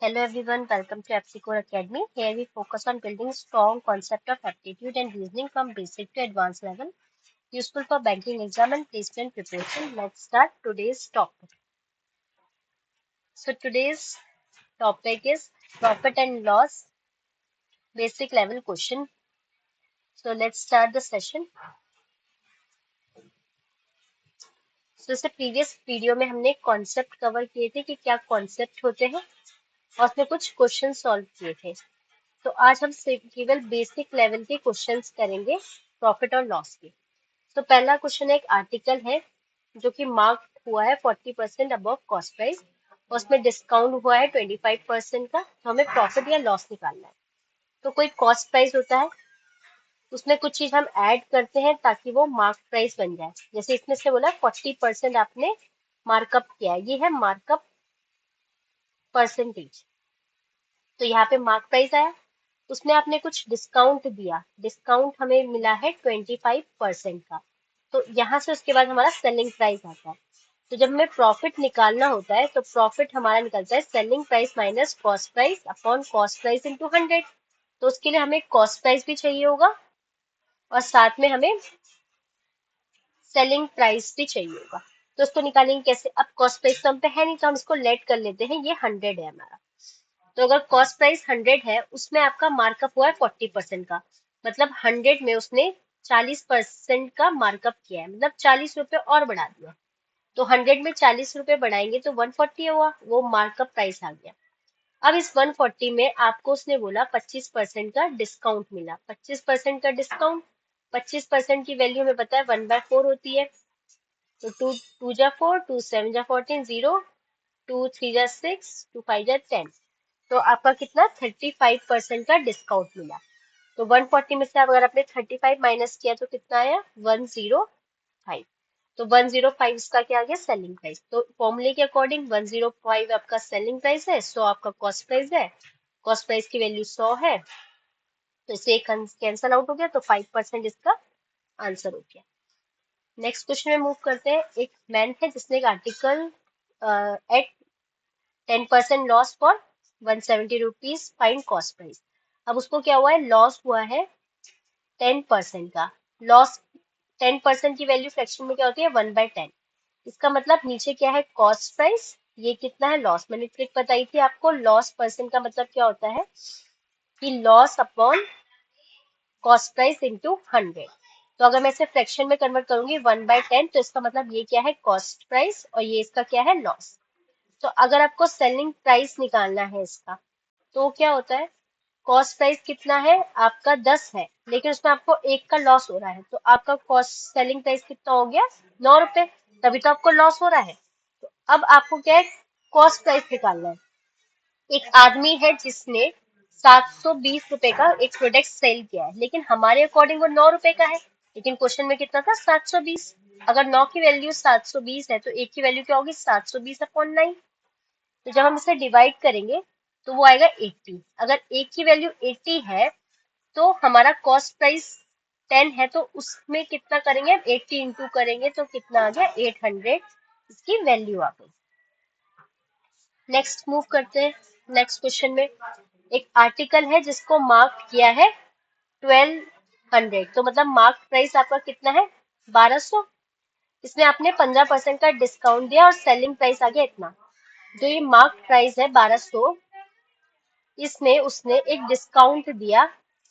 Hello everyone, welcome to Epsicore Academy. Here we focus on building strong concept of aptitude and reasoning from basic to advanced level, useful for banking exam and placement preparation. Let's start today's topic. So today's topic is profit and loss basic level question. So let's start the session. So इससे previous video में हमने concept cover किए थे कि क्या concept होते हैं और उसमें कुछ क्वेश्चन सॉल्व किए थे। तो आज हम केवल बेसिक लेवल के क्वेश्चंस करेंगे प्रॉफिट और लॉस के। तो पहला क्वेश्चन एक आर्टिकल है जो कि मार्क हुआ है 40% अबव कॉस्ट प्राइस और उसमें डिस्काउंट हुआ है 25% का। तो हमें प्रॉफिट या लॉस निकालना है। तो कोई कॉस्ट प्राइस होता है, उसमें कुछ चीज हम ऐड करते हैं ताकि वो मार्क प्राइस बन जाए। जैसे इसमें से बोला 40% आपने मार्कअप किया है, ये है मार्कअप परसेंटेज। तो यहाँ पे मार्क प्राइस आया, उसमें आपने कुछ डिस्काउंट दिया, डिस्काउंट हमें मिला है 25% का। तो यहाँ से उसके बाद हमारा सेलिंग प्राइस आता है। तो जब हमें प्रॉफिट निकालना होता है तो प्रॉफिट हमारा निकलता है selling price minus cost price upon cost price into 100। तो उसके लिए हमें कॉस्ट प्राइस भी चाहिए होगा और साथ में हमें सेलिंग प्राइस भी चाहिए होगा। तो उसको निकालेंगे कैसे? अब कॉस्ट प्राइस तो हम पे है नहीं, तो हम इसको लेट कर लेते हैं, ये 100 है हमारा। तो अगर कॉस्ट प्राइस 100 है, उसमें आपका मार्कअप हुआ है 40% का, मतलब 100 में उसने 40% का मार्कअप किया है, मतलब 40 रुपए और बढ़ा दिया। तो 100 में 40 रुपए बढ़ाएंगे तो 140 हुआ, वो मार्कअप प्राइस आ गया। अब इस 140 में आपको उसने बोला 25% का डिस्काउंट मिला। 25% का डिस्काउंट, 25% की वैल्यू हमें पता है 1/4 होती है। तो 2 जा 4, 2 7 जा 14, 0, 2 3 जा 6, 2 5 जा 10। तो आपका कितना 35% का डिस्काउंट मिला। तो 140 में से अगर आपने 35 माइनस किया तो कितना आया? 105। तो 105 इसका क्या आ गया? Selling price. तो फॉर्मूले के अकॉर्डिंग 105 आपका सेलिंग प्राइस है, 100 आपका कॉस्ट प्राइस है। कॉस्ट प्राइस की वैल्यू 100 है, तो इसे कैंसल आउट हो गया, तो 5% इसका आंसर हो गया। नेक्स्ट क्वेश्चन में मूव करते हैं। एक मैन है जिसने एक article at 10% loss for 170 rupees find cost price. अब उसको क्या हुआ है? लॉस हुआ है 10% का। लॉस 10% की वैल्यू फ्रैक्शन में क्या होती है? 1/10। इसका मतलब नीचे क्या है? कॉस्ट प्राइस, ये कितना है? लॉस। मैंने ट्रिक बताई थी आपको, लॉस परसेंट का मतलब क्या होता है कि loss upon cost price into 100। तो अगर मैं इसे फ्रैक्शन में कन्वर्ट करूंगी 1/10, तो इसका मतलब ये क्या है? कॉस्ट प्राइस, और ये इसका क्या है? लॉस। तो अगर आपको सेलिंग प्राइस निकालना है इसका, तो क्या होता है? कॉस्ट प्राइस कितना है आपका? 10 है, लेकिन उसमें आपको 1 का लॉस हो रहा है, तो आपका कॉस्ट सेलिंग प्राइस कितना हो गया? 9 रुपए। तभी तो आपको लॉस हो रहा है। तो अब आपको क्या है? कॉस्ट प्राइस निकालना है। एक आदमी है जिसने 720 रुपए का एक प्रोडक्ट सेल किया है, लेकिन हमारे अकॉर्डिंग वो 9 रुपए का है, लेकिन क्वेश्चन में कितना था? 720। अगर 9 की वैल्यू 720 है तो 1 की वैल्यू क्या होगी? 720 अपॉन 9। तो जब हम इसे डिवाइड करेंगे तो वो आएगा 80। अगर एक की वैल्यू 80 है तो हमारा कॉस्ट प्राइस 10 है, तो उसमें कितना करेंगे? 80 इंटू करेंगे तो कितना आ गया? 800 इसकी वैल्यू आ गई। नेक्स्ट मूव करते हैं। नेक्स्ट क्वेश्चन में एक आर्टिकल है जिसको मार्क किया है 1200, तो मतलब मार्क प्राइस आपका कितना है? 1200। इसमें आपने 15% का डिस्काउंट दिया और सेलिंग प्राइस आ गया इतना। जो ये मार्क प्राइस है 1200, इसमें उसने एक डिस्काउंट दिया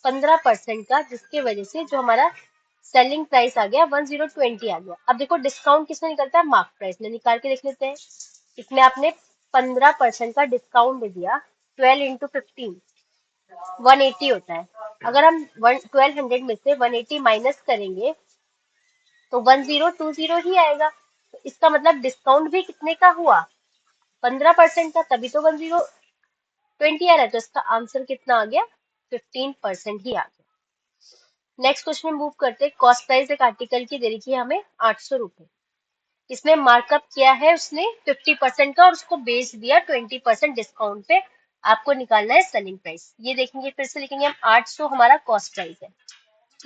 15% का, जिसकी वजह से जो हमारा सेलिंग प्राइस आ गया 1020 आ गया। अब देखो डिस्काउंट किसमें निकलता है? मार्क प्राइस में। निकाल के देख लेते हैं। इसमें आपने 15% का डिस्काउंट दिया, 12 इंटू 15 180 होता है। अगर हम 1200 में से 180 माइनस करेंगे तो 1020 ही आएगा। तो इसका मतलब डिस्काउंट भी कितने का हुआ? 15% का, तभी तो 1020 आ रहा है। तो इसका आंसर कितना आ गया? 15% ही आ गया। नेक्स्ट क्वेश्चन में मूव करते हैं। कॉस्ट प्राइस एक आर्टिकल की दे रखी है हमें 800 रुपए। इसमें मार्कअप किया है उसने 50% का और उसको बेच दिया 20% डिस्काउंट पे। आपको निकालना है सेलिंग प्राइस। ये देखेंगे, फिर से लिखेंगे हम, 800 हमारा कॉस्ट प्राइस है।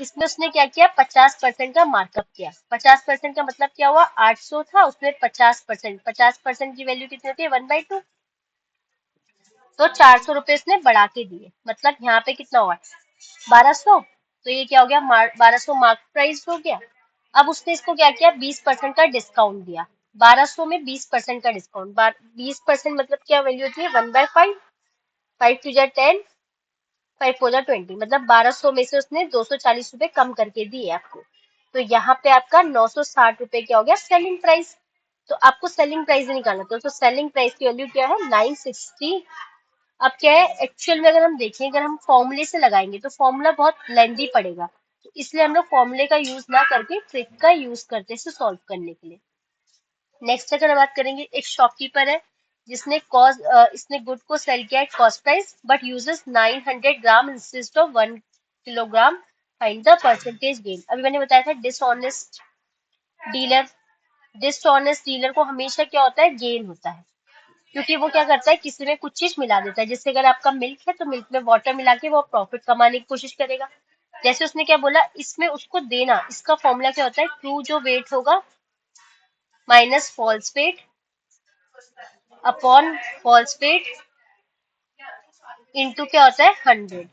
इसमें उसने क्या किया? 50% का मार्कअप किया। 50% का मतलब क्या हुआ? 800 था, उसने 50%। 50% की वैल्यू कितनी होती है? 1/2। तो 400 रुपए उसने बढ़ा के दिए, मतलब यहाँ पे कितना हुआ 1200। तो ये क्या हो गया 1200 मार्क प्राइस हो गया। अब उसने इसको क्या किया 20% का डिस्काउंट दिया। 1200 में 20% का डिस्काउंट, 20% मतलब क्या वैल्यू होती है 1/5, 5 टू जा 10, 5 4 जा 20, मतलब 1200 में से उसने 240 रुपए कम करके दिए आपको। तो यहाँ पे आपका 960 रुपए क्या हो गया सेलिंग प्राइस। तो आपको सेलिंग प्राइस निकालना था, तो सेलिंग प्राइस की वैल्यू क्या है 960। अब क्या है एक्चुअल में अगर हम देखें, अगर हम फॉर्मूले से लगाएंगे तो फॉर्मूला बहुत लेंदी पड़ेगा, तो इसलिए हम लोग फॉर्मूले का यूज ना करके ट्रिक का यूज करते हैं इसे सॉल्व करने के लिए। नेक्स्ट अगर हम बात करेंगे, एक शॉपकीपर है जिसने इसने गुड को सेल किया at cost price but uses 900 gram instead of 1 kilogram, find the percentage gain. अभी मैंने बताया था डिसऑनेस्ट डीलर, डिसऑनेस्ट डीलर को हमेशा क्या होता है गेन होता है, क्योंकि वो क्या करता है किसी में कुछ चीज मिला देता है। जैसे अगर आपका मिल्क है तो मिल्क में वाटर मिला के वो प्रॉफिट कमाने की कोशिश करेगा। जैसे उसने क्या बोला इसमें उसको देना, इसका फॉर्मूला क्या होता है ट्रू जो वेट होगा minus false weight upon false weight into क्या होता है 100।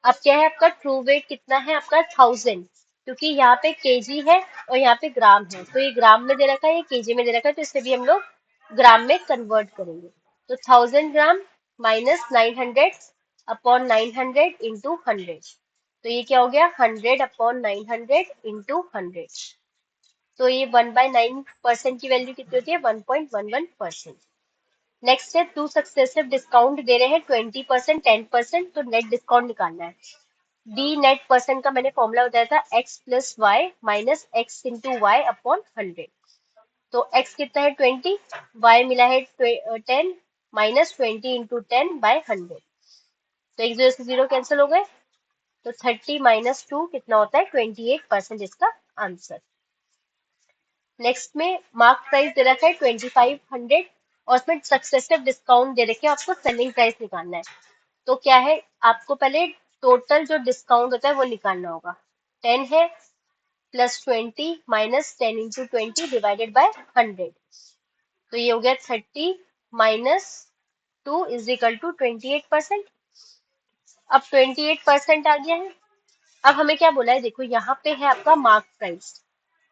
अब क्या है आपका ट्रू वेट कितना है आपका 1000, क्योंकि यहाँ पे केजी है और यहाँ पे ग्राम है, तो ये ग्राम में दे रखा है ये केजी में दे रखा है, तो इसे भी हम लोग ग्राम में कन्वर्ट करेंगे। तो 1000 ग्राम माइनस 900 अपॉन 900 इंटू 100, तो ये क्या हो गया 100 अपॉन 900 इंटू 100। तो ये 1/9% की वैल्यू कितनी होती है 1.11%। नेक्स्ट है टू सक्सेसिव डिस्काउंट दे रहे हैं 20% 10%, तो नेट डिस्काउंट निकालना है। डी नेट परसेंट का मैंने फॉर्मूला बताया था x plus y minus x into y upon 100। तो x कितना है 20, y मिला है 10 माइनस 20 इंटू 10/100, तो एक जीरो से जीरो कैंसिल हो गए, तो 30 माइनस 2 कितना होता है 28% इसका आंसर। नेक्स्ट में मार्क प्राइस दे रखा है 2500 और उसमें सक्सेसिव डिस्काउंट दे रखे हैं, आपको सेलिंग प्राइस निकालना है। तो क्या है आपको पहले टोटल जो डिस्काउंट होता है वो निकालना होगा। 10 है plus 20 minus 10 into 20 divided by 100, तो ये हो गया 30 माइनस 2 इज इक्वल टू 28%। अब 28% आ गया है। अब हमें क्या बोला है देखो यहाँ पे है आपका मार्क प्राइस,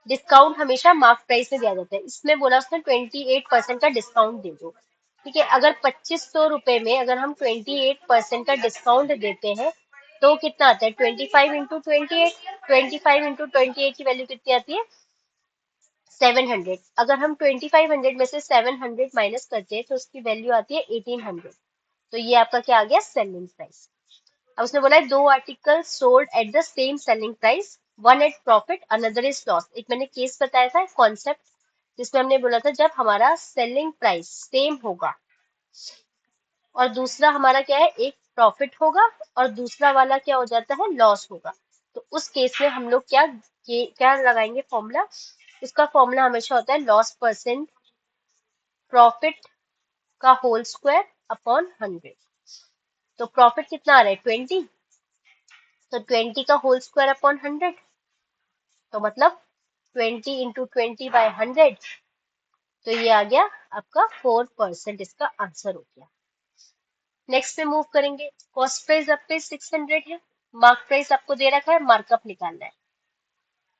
डिस्काउंट हमेशा मार्क प्राइस में दिया जाता है, इसमें बोला उसने 28% का डिस्काउंट दे दो। ठीक है, अगर 2500 रुपए में अगर हम 28% का डिस्काउंट देते हैं तो कितना आता है 25 इंटू 28, 25 इंटू 28 की वैल्यू कितनी आती है 700। अगर हम 2500 में से 700 माइनस करते हैं तो उसकी वैल्यू आती है 1800, तो ये आपका क्या आ गया सेलिंग प्राइस। अब उसने बोला है दो article sold at the same selling price, one at profit another is loss. एक मैंने केस बताया था कॉन्सेप्ट, जिसमें हमने बोला था जब हमारा सेलिंग प्राइस सेम होगा और दूसरा हमारा क्या है एक प्रॉफिट होगा और दूसरा वाला क्या हो जाता है लॉस होगा, तो उस केस में हम लोग क्या लगाएंगे फॉर्मूला, इसका फॉर्मूला हमेशा होता है लॉस परसेंट प्रॉफिट का होल स्क्वायर अपॉन 100। तो प्रॉफिट कितना आ रहा है 20, तो 20 का होल स्क्वायर अपॉन 100, तो मतलब 20 इंटू 20/100, तो ये आ गया आपका 4%, इसका आंसर हो गया। नेक्स्ट पे मूव करेंगे, कॉस्ट प्राइस आप पे 600 है, मार्क प्राइस आपको दे रखा है, मार्कअप निकालना है।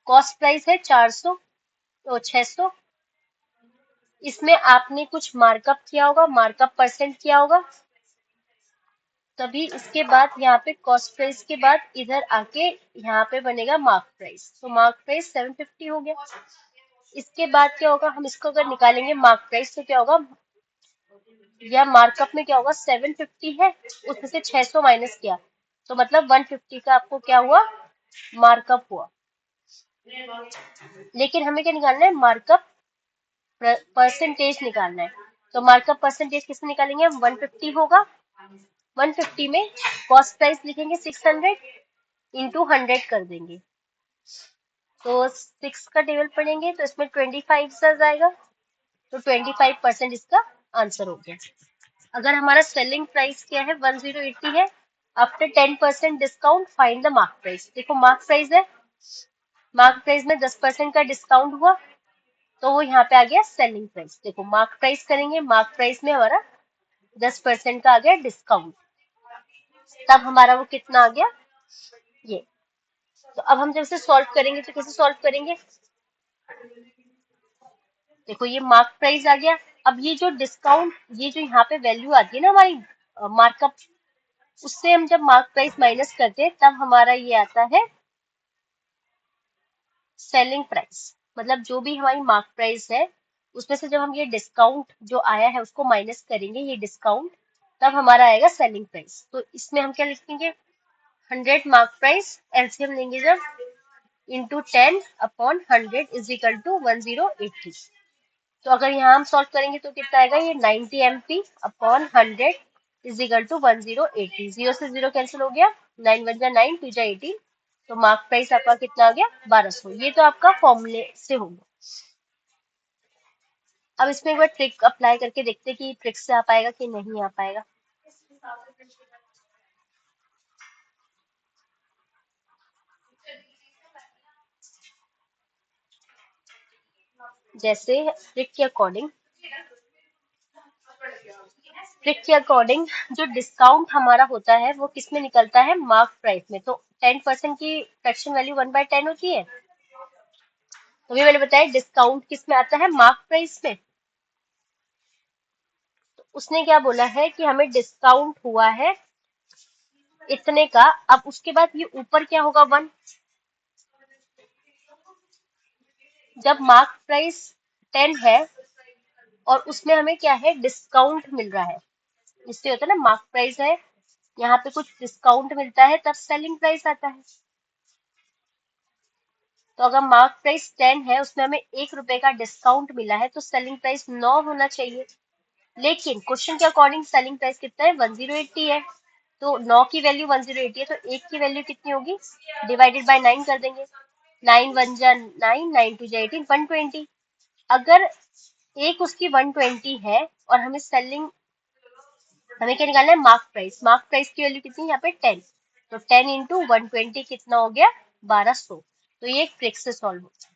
कॉस्ट प्राइस है 400 तो 600, इसमें आपने कुछ मार्कअप किया होगा, मार्कअप परसेंट किया होगा, तभी इसके बाद यहाँ पे कॉस्ट प्राइस के बाद इधर आके यहाँ पे बनेगा मार्क प्राइस, तो मार्क प्राइस 750 हो गया। इसके बाद क्या होगा हम इसको अगर निकालेंगे मार्क प्राइस तो क्या होगा, या मार्कअप में क्या होगा 750 है उसमें से 600 माइनस किया, तो मतलब 150 का आपको क्या हुआ मार्कअप हुआ। लेकिन हमें क्या निकालना है मार्कअप परसेंटेज निकालना है, तो मार्कअप परसेंटेज किससे निकालेंगे हम 150 होगा, 150 में कॉस्ट प्राइस लिखेंगे 600 इंटू 100 कर देंगे, तो 6 का टेबल पढ़ेंगे तो इसमें 25 से जाएगा, तो 25% इसका आंसर हो गया। अगर हमारा सेलिंग प्राइस क्या है 1080 है, after 10% discount find the mark price. देखो मार्क प्राइस है, मार्क प्राइस में 10% का डिस्काउंट हुआ तो वो यहाँ पे आ गया सेलिंग प्राइस। देखो मार्क प्राइस करेंगे, मार्क प्राइस में हमारा 10% का आ गया डिस्काउंट, तब हमारा वो कितना आ गया ये। तो अब हम जब इसे सॉल्व करेंगे तो कैसे सॉल्व करेंगे, देखो ये मार्क प्राइस आ गया। अब ये जो डिस्काउंट, ये जो यहाँ पे वैल्यू आती है ना हमारी मार्कअप, उससे हम जब मार्क प्राइस माइनस करते हैं तब हमारा ये आता है सेलिंग प्राइस। मतलब जो भी हमारी मार्क प्राइस है उसमें से जब हम ये डिस्काउंट जो आया है उसको माइनस करेंगे, ये डिस्काउंट, तब हमारा आएगा सेलिंग प्राइस। तो इसमें हम क्या लिखेंगे, 100 मार्क प्राइस, एलसीएम लेंगे जब, इंटू 10/100 इज इक्वल टू 1080। तो अगर यहाँ हम सॉल्व करेंगे तो कितना आएगा, ये 90 MP/100 इज इक्वल टू 1080। 0 से 0 कैंसिल हो गया, 9 1 जा 9, 2 जा 18, तो मार्क प्राइस आपका कितना आ गया, 1200। ये तो आपका फॉर्मूले से होगा। अब इसमें एक बार ट्रिक अप्लाई करके देखते हैं कि ट्रिक से आ पाएगा कि नहीं आ पाएगा। जैसे ट्रिक के अकॉर्डिंग जो डिस्काउंट हमारा होता है वो किस में निकलता है, मार्क प्राइस में। तो 10% की फ्रैक्शन वैल्यू 1/10 होती है। तो भी मैंने बताया डिस्काउंट किस में आता है, मार्क प्राइस में। तो उसने क्या बोला है कि हमें डिस्काउंट हुआ है इतने का। अब उसके बाद ये ऊपर क्या होगा, 1। जब मार्क प्राइस 10 है और उसमें हमें क्या है, डिस्काउंट मिल रहा है, इससे होता है ना मार्क प्राइस है, यहाँ पे कुछ डिस्काउंट मिलता है तब सेलिंग प्राइस आता है। तो अगर मार्क प्राइस 10 है, उसमें हमें 1 रुपए का डिस्काउंट मिला है, तो सेलिंग प्राइस 9 होना चाहिए। लेकिन क्वेश्चन के अकॉर्डिंग सेलिंग प्राइस कितना है, 1080 है। तो 9 की वैल्यू 1080 है, तो 1 की वैल्यू कितनी होगी, डिवाइडेड बाय 9 कर देंगे। 9 1 जा 9, 9 2 जा 18, 120। अगर एक उसकी 120 है और हमें क्या निकालना है, मार्क प्राइस। मार्क प्राइस की वैल्यू कितनी है यहाँ पे, 10। तो 10 इंटू 120 कितना हो गया, 1200। तो ये एक ट्रिक से सॉल्व होता है।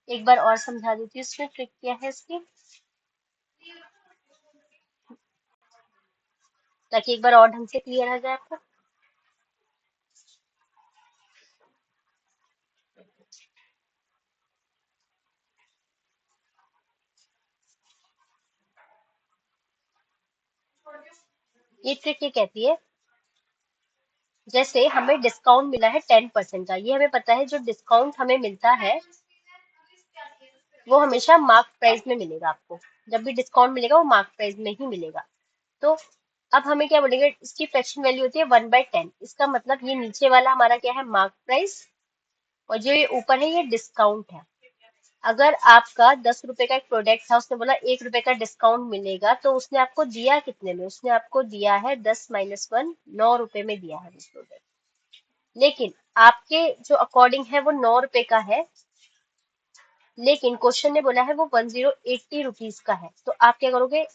एक बार और समझा देती हूँ इसमें ट्रिक क्या है इसकी, ताकि एक बार और ढंग से क्लियर हो जाए आपको। ये ट्रिक ये कहती है, जैसे हमें डिस्काउंट मिला है 10% का, ये हमें पता है जो डिस्काउंट हमें मिलता है वो हमेशा मार्क प्राइस में मिलेगा आपको। जब भी डिस्काउंट मिलेगा वो मार्क प्राइस में ही मिलेगा। तो अब हमें क्या बोलेंगे, इसकी फ्रैक्शन वैल्यू होती है 1/10। इसका मतलब ये नीचे वाला हमारा क्या है, मार्क प्राइस, और जो ये ऊपर है ये डिस्काउंट है। अगर आपका 10 रुपए का एक प्रोडक्ट था, उसने बोला 1 रुपए का डिस्काउंट मिलेगा, तो उसने आपको दिया कितने में, उसने आपको दिया है 10 - 1, 9 रुपए में दिया है वो प्रोडक्ट। लेकिन आपके जो अकॉर्डिंग है वो 9 रुपए का है, लेकिन क्वेश्चन ने बोला है वो 1080 रुपीज का है। तो आप क्या करोगे,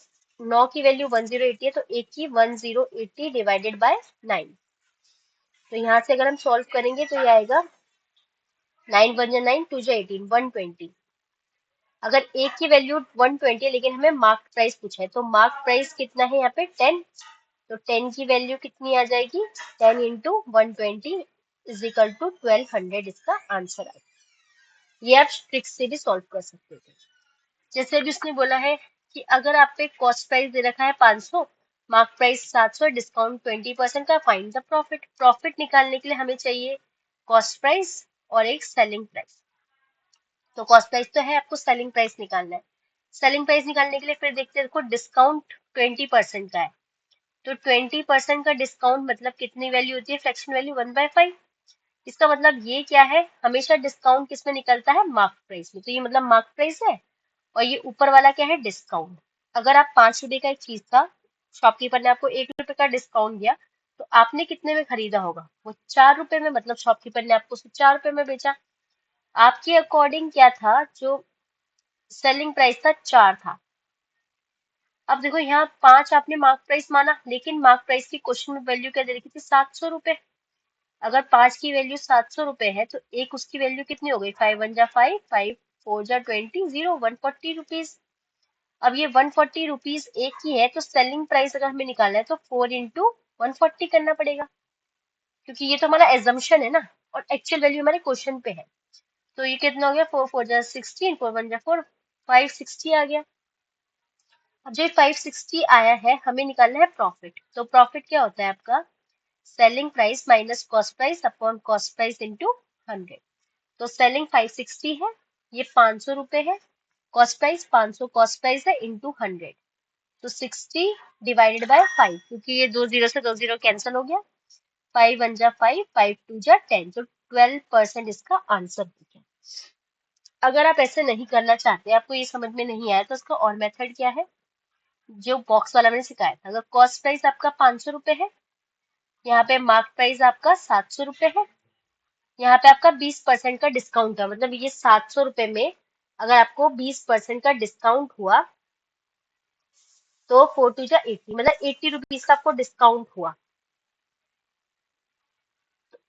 9 की वैल्यू 1080 है, तो एक की 1080 डिवाइडेड बाय 9। तो यहाँ से अगर हम सॉल्व करेंगे तो ये आएगा 9 1 जा 9, 2 जा 18, 120। अगर एक की वैल्यू 120 है लेकिन हमें मार्क प्राइस पूछा है, तो मार्क प्राइस कितना है यहाँ पे, 10। तो 10 की वैल्यू कितनी आ जाएगी, 10 इंटू 120 इज इक्वल टू 1200, इसका आंसर आएगा। ये आप ट्रिक से भी सॉल्व कर सकते हो। जैसे भी उसने बोला है कि अगर आप पे कॉस्ट प्राइस दे रखा है 500, मार्क प्राइस 700, डिस्काउंट 20% का, फाइंड द प्रॉफिट। प्रॉफिट निकालने के लिए हमें चाहिए कॉस्ट प्राइस और एक सेलिंग प्राइस। तो कॉस्ट प्राइस तो है, आपको सेलिंग प्राइस निकालना है। सेलिंग प्राइस निकालने के लिए फिर देखते हैं, देखो डिस्काउंट 20% का है, तो 20% का डिस्काउंट मतलब कितनी वैल्यू होती है, फ्रैक्शन वैल्यू 1/5। इसका मतलब ये क्या है, हमेशा डिस्काउंट किसमें निकलता है, मार्क प्राइस में। तो ये मतलब मार्क प्राइस है, और ये ऊपर वाला क्या है, डिस्काउंट। अगर आप 5 रुपए का एक चीज था, शॉपकीपर ने आपको 1 रुपए का डिस्काउंट दिया, तो आपने कितने में खरीदा होगा, वो 4 रुपए में। मतलब शॉपकीपर ने आपको 4 रुपए में बेचा। आपके अकॉर्डिंग क्या था, जो सेलिंग प्राइस था 4 था। अब देखो यहाँ 5 आपने मार्क प्राइस माना, लेकिन मार्क प्राइस की क्वेश्चन में वैल्यू क्या दे रखी थी, 700 रुपए। अगर 5 की वैल्यू 700 रुपए है, तो एक उसकी वैल्यू कितनी हो गई, 5 1 जा 5, 5 4 जा 20, 0, 140 रुपीज। अब ये 140 रुपीज एक ही है, तो सेलिंग प्राइस अगर हमें निकालना है तो 4 इंटू 140 करना पड़ेगा, क्योंकि ये तो हमारा एजम्पशन है ना, और एक्चुअल वैल्यू हमारे क्वेश्चन पे है। तो ये कितना हो गया, 4 4 जा 16, 4 1 जा 4, 560 आ गया। अब जो 560 आया है, हमें निकालना है प्रॉफिट। तो प्रॉफिट क्या होता है आपका, selling price minus cost price upon cost price into 100। तो सेलिंग 560 है, ये 500 रुपए है, कॉस्ट प्राइस 500 कॉस्ट प्राइस है इंटू 100। तो 60 डिवाइडेड बाय 5, क्योंकि ये 2 जीरो से 2 जीरो कैंसिल हो गया। 5 1 जा 5, 5 2 जा 10, तो 12% इसका आंसर हो गया। अगर आप ऐसे नहीं करना चाहते, आपको ये समझ में नहीं आया, तो इसका और मेथड क्या है, जो बॉक्स वाला मैंने सिखाया था। अगर कॉस्ट प्राइस आपका 500 रुपए है, यहाँ पे मार्क प्राइस आपका 700 रुपए है, यहाँ पे आपका 20% का डिस्काउंट है, मतलब ये 700 रुपए में अगर आपको 20% का डिस्काउंट हुआ तो 4 2 जा 80, मतलब 80 रुपीज का आपको डिस्काउंट हुआ।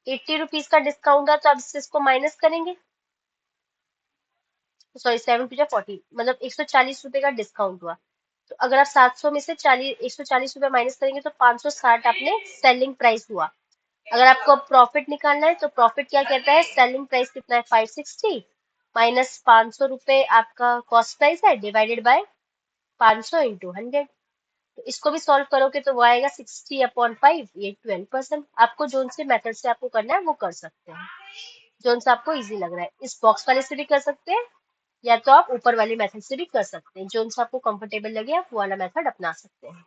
80 रुपीज का डिस्काउंट है, तो अब इसको माइनस करेंगे, सॉरी 7 2 जा 40, मतलब 140 रुपए का डिस्काउंट हुआ। तो अगर आप 700 में से 140 रुपए माइनस करेंगे तो 560 आपने सेलिंग प्राइस हुआ। अगर आपको अब प्रॉफिट निकालना है, तो प्रॉफिट क्या कहता है, सेलिंग प्राइस कितना है 560 माइनस 500 रुपए आपका कॉस्ट प्राइस है, डिवाइडेड बाय 500 इंटू 100। तो इसको भी सॉल्व करोगे तो वो आएगा 60/5, ये 12%। आपको जोन से मेथड से आपको करना है वो कर सकते हैं, जोन सा आपको इजी लग रहा है। इस बॉक्स वाले से भी कर सकते हैं, या तो आप ऊपर वाले मेथड से भी कर सकते हैं, जोन सा आपको कंफर्टेबल लगे आप वो वाला मेथड अपना सकते हैं।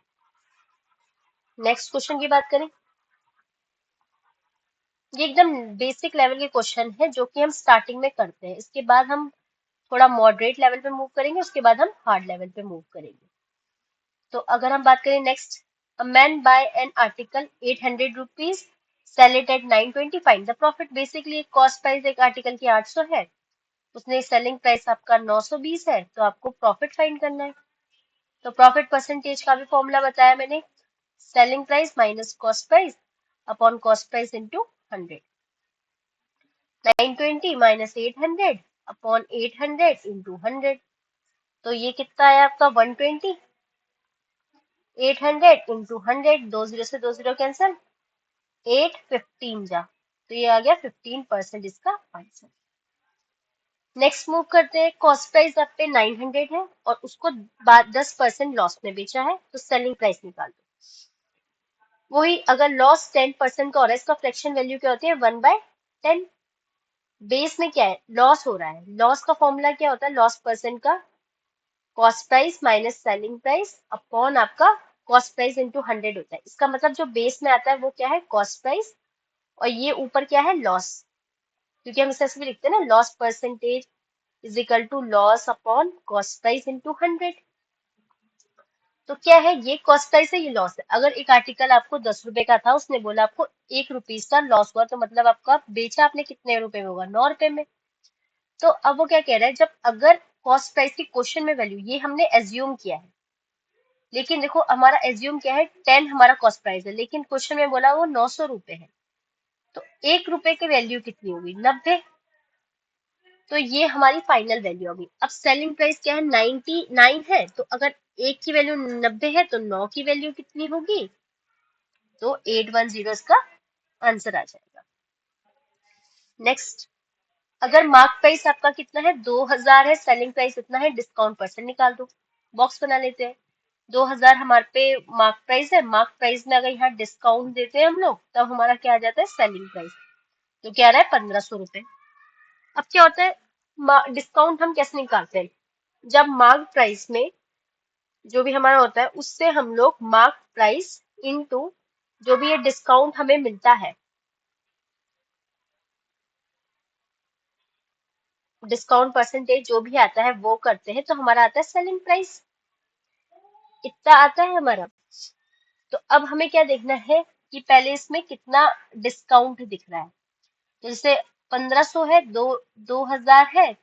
नेक्स्ट क्वेश्चन की बात करें, ये एकदम बेसिक लेवल के क्वेश्चन है जो कि हम स्टार्टिंग में करते हैं, इसके बाद हम थोड़ा मॉडरेट लेवल पे मूव करेंगे, उसके बाद हम हार्ड लेवल पे मूव करेंगे। तो अगर हम बात करें next, a man buy an article 800 rupees, sell it at 920, find the profit. Basically cost price एक आर्टिकल की 800 है, उसने सेलिंग प्राइस आपका 920 है, तो आपको प्रॉफिट फाइंड करना है। तो प्रॉफिट परसेंटेज का भी फॉर्मूला बताया मैंने, selling price minus cost price upon cost price into 100। 920 minus 800 upon 800 into 100, तो ये कितना है आपका 120। 800 इंटू 100, 2 जीरो से 2 जीरो कैंसिल, 8 15 जा, तो ये आ गया 15% इसका आंसर। नेक्स्ट मूव करते हैं, कॉस्ट प्राइस आप पे 900 है और उसको 10% लॉस में बेचा है, तो सेलिंग प्राइस निकाल दो। वही अगर लॉस 10% का हो रहा है, इसका फ्रैक्शन वैल्यू क्या होती है, 1/10। बेस में क्या है, लॉस हो रहा है, लॉस का फॉर्मूला क्या होता है, लॉस परसेंट का cost price minus selling price upon आपका कॉस्ट प्राइस इंटू 100 होता है। इसका मतलब जो बेस में आता है वो क्या है, कॉस्ट प्राइस, और ये ऊपर क्या है, लॉस, क्योंकि हम इसे ऐसे भी लिखते हैं ना, loss percentage is equal to loss upon cost price into 100। तो क्या है, ये कॉस्ट प्राइस है, ये लॉस है। अगर एक आर्टिकल आपको 10 रुपए का था, उसने बोला आपको 1 रुपीज का लॉस हुआ, तो मतलब आपका बेचा आपने कितने रुपए में होगा, 9 रुपए में। तो अब वो क्या कह रहा है, जब अगर कॉस्ट प्राइस की क्वेश्चन में वैल्यू, ये हमने एज्यूम किया है, लेकिन देखो हमारा एज्यूम क्या है, 10 हमारा कॉस्ट प्राइस है, लेकिन क्वेश्चन में बोला वो 900 रुपए है, तो 1 रुपए की वैल्यू कितनी होगी, 90। तो ये हमारी फाइनल वैल्यू होगी। अब सेलिंग प्राइस क्या है, 99 है, तो अगर एक की वैल्यू 90 है तो 9 की वैल्यू कितनी होगी, तो 810 इसका आंसर आ जाएगा। नेक्स्ट, अगर मार्क प्राइस आपका कितना है, 2000 है, सेलिंग प्राइस इतना है, डिस्काउंट परसेंट निकाल दो। बॉक्स बना लेते हैं, 2000 हमारे पे मार्क प्राइस है, मार्क प्राइस में अगर यहाँ डिस्काउंट देते हैं हम लोग, तब हमारा क्या आ जाता है, सेलिंग प्राइस, तो क्या आ रहा है 1500 रुपए। अब क्या होता है, डिस्काउंट हम कैसे निकालते हैं, जब मार्क प्राइस में जो भी हमारा होता है उससे हम लोग मार्क प्राइस इनटू जो भी ये डिस्काउंट हमें मिलता है, डिस्काउंट परसेंटेज जो भी आता है वो करते हैं, तो हमारा आता है सेलिंग प्राइस, इतना आता है हमारा। तो अब हमें क्या देखना है कि पहले इसमें कितना डिस्काउंट दिख रहा है, तो जैसे 1500 है, 2000 है,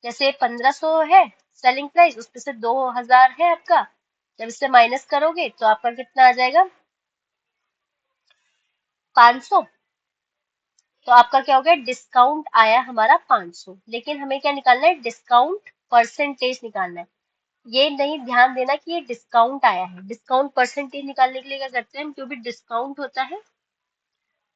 जैसे 1500 है सेलिंग प्राइस, उसमें से 2000 है आपका, जब इससे माइनस करोगे तो आपका कितना आ जाएगा, 500। तो आपका क्या हो गया, डिस्काउंट आया हमारा 500, लेकिन हमें क्या निकालना है, डिस्काउंट परसेंटेज निकालना है। ये नहीं ध्यान देना कि ये डिस्काउंट आया है, डिस्काउंट परसेंटेज निकालने के लिए क्या करते हैं हम, जो भी डिस्काउंट होता है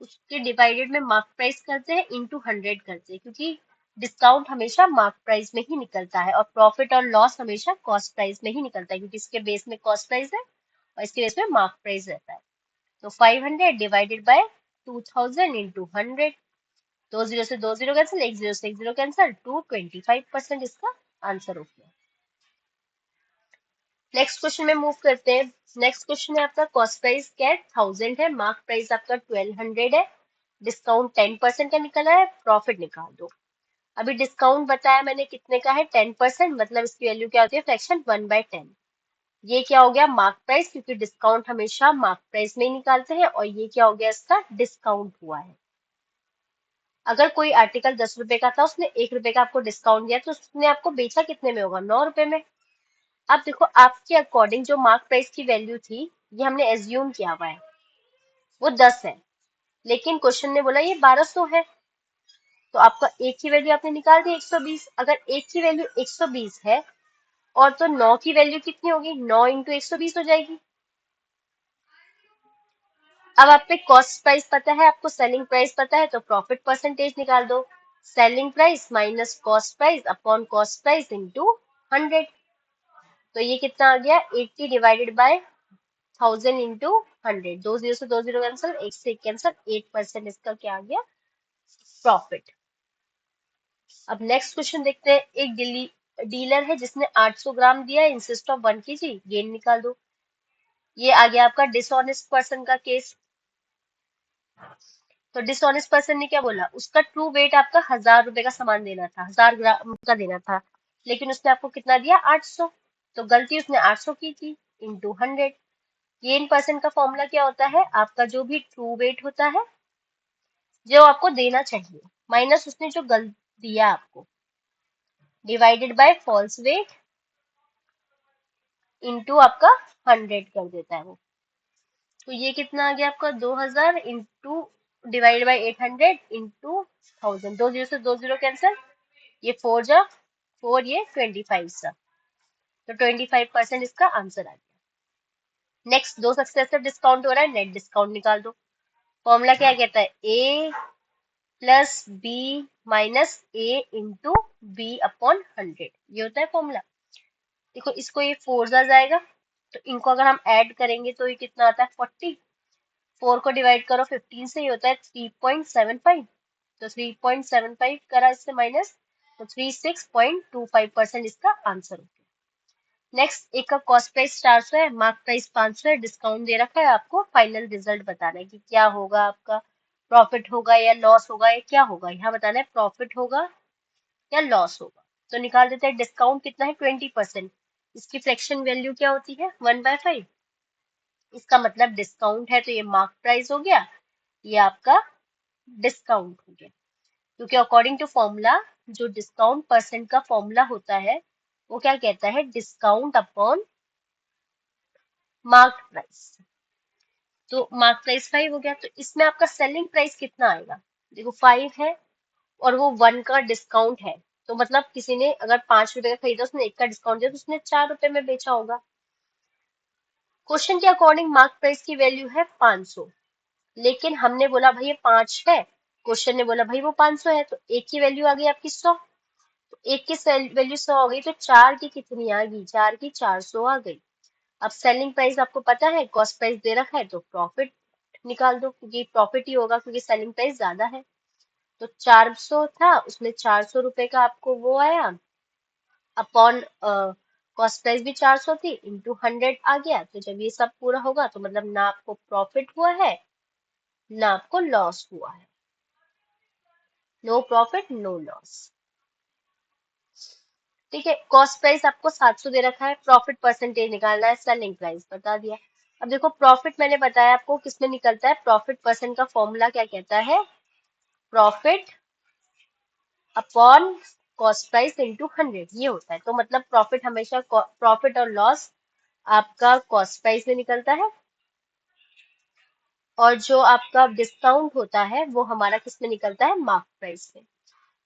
उसके डिवाइडेड में मार्क प्राइस करते हैं, इंटू 100 करते हैं, क्योंकि डिस्काउंट हमेशा मार्क प्राइस में ही निकलता है और प्रॉफिट और लॉस हमेशा कॉस्ट प्राइस में ही निकलता है, क्योंकि इसके बेस में कॉस्ट प्राइस है और इसके बेस में मार्क प्राइस रहता है। तो 500 डिवाइडेड बाय 2000 इंटू 100, 20 से 20 कैंसिल, 10 से 10 कैंसिल, 225% इसका आंसर हो गया। नेक्स्ट क्वेश्चन में मूव करते हैं। नेक्स्ट क्वेश्चन में आपका कॉस्ट प्राइस क्या है, 1000 है, मार्क प्राइस आपका 1200 है, डिस्काउंट 10% का निकला है, प्रॉफिट निकाल दो। अभी डिस्काउंट बताया मैंने कितने का है, 10%, मतलब इसकी वैल्यू क्या होती है, फ्रैक्शन 1/10। ये क्या हो गया, मार्क प्राइस, क्योंकि डिस्काउंट हमेशा मार्क प्राइस में ही निकालते हैं, और ये क्या हो गया, इसका डिस्काउंट हुआ है। अगर कोई आर्टिकल 10 रुपए का था, उसने 1 रुपए का आपको डिस्काउंट दिया, तो उसने आपको बेचा कितने में होगा, 9 रुपए में। अब देखो आपके अकॉर्डिंग जो मार्क प्राइस की वैल्यू थी, ये हमने एज्यूम किया हुआ है, वो 10 है, लेकिन क्वेश्चन ने बोला ये 1200 है, तो आपका एक की वैल्यू आपने निकाल दी 120। अगर एक की वैल्यू 120 है और तो 9 की वैल्यू कितनी होगी, 9 इंटू 120 हो जाएगी। अब आप पे कॉस्ट प्राइस पता है, आपको सेलिंग प्राइस पता है, तो प्रॉफिट परसेंटेज निकाल दो। Selling price minus cost price upon cost price into 100। तो ये कितना आ गया, 80 डिवाइडेड बाय 1000 इंटू 100, 20 से 20 कैंसिल, 1 से 1 कैंसिल, 8% इसका क्या आ गया, प्रॉफिट। अब नेक्स्ट क्वेश्चन देखते हैं। एक डीलर है जिसने 800 ग्राम दिया, इंसिस्ट ऑफ 1 kg, गेन निकाल दो। ये आ गया आपका डिसऑनेस्ट पर्सन का केस। तो डिसऑनेस्ट पर्सन ने क्या बोला, उसका ट्रू वेट आपका 1000 रुपए का सामान देना था, 1000 ग्राम का देना था, लेकिन उसने आपको कितना दिया, 800। तो गलती उसने 800 की थी, इंटू 100। गेन परसेंट का फॉर्मूला क्या होता है, आपका जो भी ट्रू वेट होता है, जो आपको देना चाहिए, माइनस उसने जो गलत दिया आपको, divided by false weight into आपका 100 कर देता है वो। तो ये कितना आ गया आपका, 2000 इंटू डिवाइडेड बाय 800 इंटू 1000, 20 से 20 कैंसिल, ये 4 जा 4, ये 25 सा, तो 25% इसका आंसर आ गया। नेक्स्ट, दो सक्सेसिव डिस्काउंट हो रहा है, नेट डिस्काउंट निकाल दो। फॉर्मूला क्या कहता है, ए प्लस बी माइनस ए इंटू बी अपॉन 100, ये होता है फॉर्मूला। देखो इसको ये 4 जा जाएगा, तो इनको अगर हम ऐड करेंगे तो ये कितना आता है, 40। 4 को डिवाइड करो 15 से, ये होता है 3.75, तो 3.75 करा इससे माइनस, तो 36.25% इसका आंसर हो गया। नेक्स्ट, एक का कॉस्ट प्राइस 400 है, मार्क प्राइस 500 है, डिस्काउंट दे रखा है, आपको फाइनल रिजल्ट बताना है कि क्या होगा, आपका प्रॉफिट होगा या लॉस होगा या क्या होगा। यहाँ बताना है प्रॉफिट होगा या लॉस होगा। तो निकाल देते हैं, डिस्काउंट कितना है, 20%, इसकी फ्रैक्शन वैल्यू क्या होती है, 1/5। इसका मतलब डिस्काउंट है, तो ये मार्क प्राइस हो गया, ये आपका डिस्काउंट हो गया, क्योंकि अकॉर्डिंग टू फॉर्मूला जो डिस्काउंट परसेंट का फॉर्मूला होता है, वो क्या कहता है, डिस्काउंट अपॉन मार्क प्राइस। तो मार्क प्राइस 5 हो गया, तो इसमें आपका सेलिंग प्राइस कितना आएगा, देखो 5 है और वो 1 का डिस्काउंट है, तो मतलब किसी ने अगर 5 रुपए का खरीदा, उसने 1 का डिस्काउंट दिया, तो उसने 4 रुपए में बेचा होगा। क्वेश्चन के अकॉर्डिंग मार्क प्राइस की वैल्यू है 500, लेकिन हमने बोला भाई ये 5 है, क्वेश्चन ने बोला भाई वो 500 है, तो एक की वैल्यू आ गई आपकी 100। तो एक की वैल्यू 100 हो गई, तो 4 की कितनी आ गई, 4 की 400 आ गई। अब सेलिंग प्राइस आपको पता है, कॉस्ट प्राइस दे रखा है, तो प्रॉफिट निकाल दो, क्योंकि प्रॉफिट ही होगा, क्योंकि सेलिंग प्राइस ज्यादा है। तो 400 था, उसमें 400 रुपए का आपको वो आया, अपॉन कॉस्ट प्राइस भी 400 थी, इंटू 100 आ गया। तो जब ये सब पूरा होगा, तो मतलब ना आपको प्रॉफिट हुआ है ना आपको लॉस हुआ है, नो प्रॉफिट नो लॉस। ठीक है, कॉस्ट प्राइस आपको 700 दे रखा है, प्रॉफिट परसेंटेज निकालना है, सेलिंग प्राइस बता दिया। अब देखो प्रॉफिट मैंने बताया आपको किसमें निकलता है, प्रॉफिट परसेंट का फॉर्मूला क्या कहता है, profit upon cost price into 100, ये होता है। तो मतलब प्रॉफिट हमेशा, प्रॉफिट और लॉस आपका कॉस्ट प्राइस में निकलता है, और जो आपका डिस्काउंट होता है वो हमारा किस में निकलता है, मार्क प्राइस में।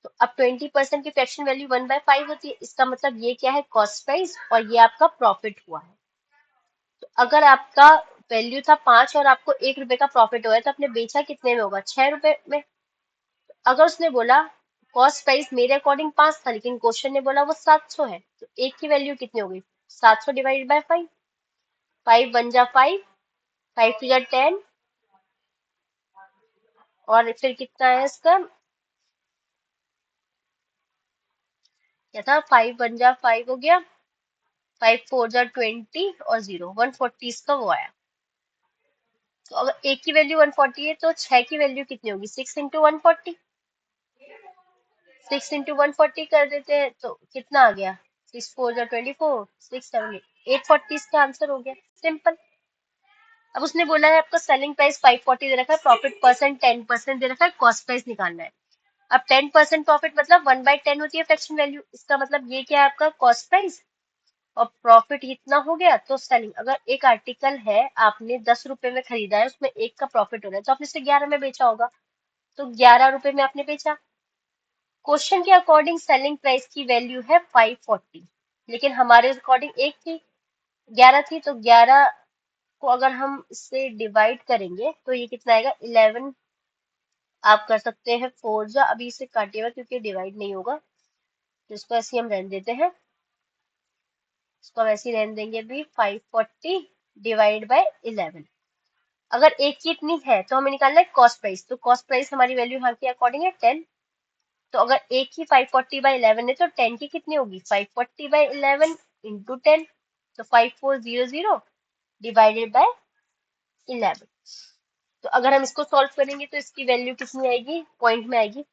तो अब 20% की फ्रैक्शन वैल्यू 1/5 होती है, इसका मतलब ये क्या है, कॉस्ट प्राइस, और ये आपका प्रॉफिट हुआ है। तो अगर आपका वैल्यू था 5 और आपको 1 रुपए का प्रॉफिट हुआ है, तो आपने बेचा कितने में होगा, 6 रुपए में। अगर उसने बोला कॉस्ट प्राइस मेरे अकॉर्डिंग 5 था, लेकिन क्वेश्चन ने बोला वो 700 है, तो एक की वैल्यू कितनी होगी, 700 डिवाइडेड बाय 5, 5 1 जा 5, 5 2 जा 10, और फिर कितना है इसका, क्या था, 5 1 जा 5 हो गया, 5 4 जा 20 और 0 140 इसका वो आया। तो अगर एक की वैल्यू 140 है तो 6 की वैल्यू कितनी होगी, 6 इंटू 140, 6 इंटू 140 कर देते हैं तो कितना आ गया, 6 4 जा 24, 6 7 840 इसका आंसर हो गया, सिंपल। अब उसने बोला है आपका सेलिंग प्राइस 540 दे रखा है, प्रॉफिट परसेंट 10% दे रखा है, कॉस्ट प्राइस निकालना है। अब 10% प्रॉफिट मतलब 1/10 होती है फ्रैक्शन वैल्यू, इसका मतलब ये क्या है आपका कॉस्ट प्राइस, और प्रॉफिट इतना हो गया तो सेलिंग। अगर एक आर्टिकल है आपने 10 रुपए में खरीदा है, उसमें 1 का प्रॉफिट हो रहा है, तो आपने इसे 11 में बेचा होगा, तो 11 रुपए में आपने बेचा। क्वेश्चन के अकॉर्डिंग सेलिंग प्राइस की वैल्यू है 540, लेकिन हमारे अकॉर्डिंग एक थी, 11 थी, तो 11 को अगर हम इससे डिवाइड करेंगे तो ये कितना आएगा, 11। आप कर सकते हैं 4 जा, अभी इसे काटिएगा क्योंकि डिवाइड नहीं होगा, तो इसको ऐसे ही हम रहने देते हैं, इसको वैसे ही रहने देंगे अभी, 540 डिवाइड बाय 11। अगर एक की इतनी है तो हमें निकालना है कॉस्ट प्राइस, तो कॉस्ट प्राइस हमारी वैल्यू यहाँ के अकॉर्डिंग है 10। तो अगर एक की 540/11 है तो 10 की कितनी होगी, 540/11 इंटू 10, तो 5400 डिवाइडेड बाय 11। तो अगर हम इसको सॉल्व करेंगे तो इसकी वैल्यू कितनी आएगी, पॉइंट में आएगी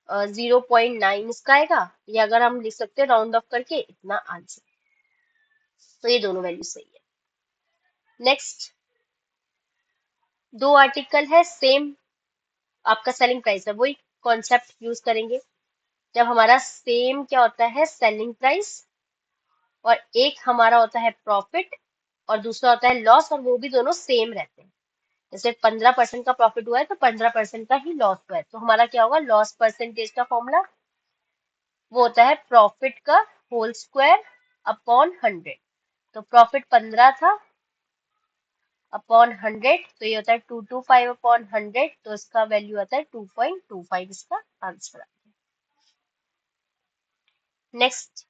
0.9 इसका आएगा, या अगर हम लिख सकते हैं राउंड ऑफ करके इतना आंसर। तो ये दोनों वैल्यू सही है। नेक्स्ट, दो आर्टिकल है सेम, आपका सेलिंग प्राइस है, वही कॉन्सेप्ट यूज करेंगे। जब हमारा सेम क्या होता है, सेलिंग प्राइस, और एक हमारा होता है प्रॉफिट और दूसरा होता है लॉस, और वो भी दोनों सेम रहते हैं। जैसे 15% का प्रॉफिट हुआ है तो 15% का ही लॉस हुआ है, तो हमारा क्या होगा, लॉस परसेंटेज का फॉर्मूला वो होता है प्रॉफिट का होल स्क्वायर अपॉन 100। तो प्रॉफिट 15 था अपॉन 100, तो ये होता है 225 अपॉन 100, तो इसका वैल्यू आता है 2.25, इसका आंसर। नेक्स्ट,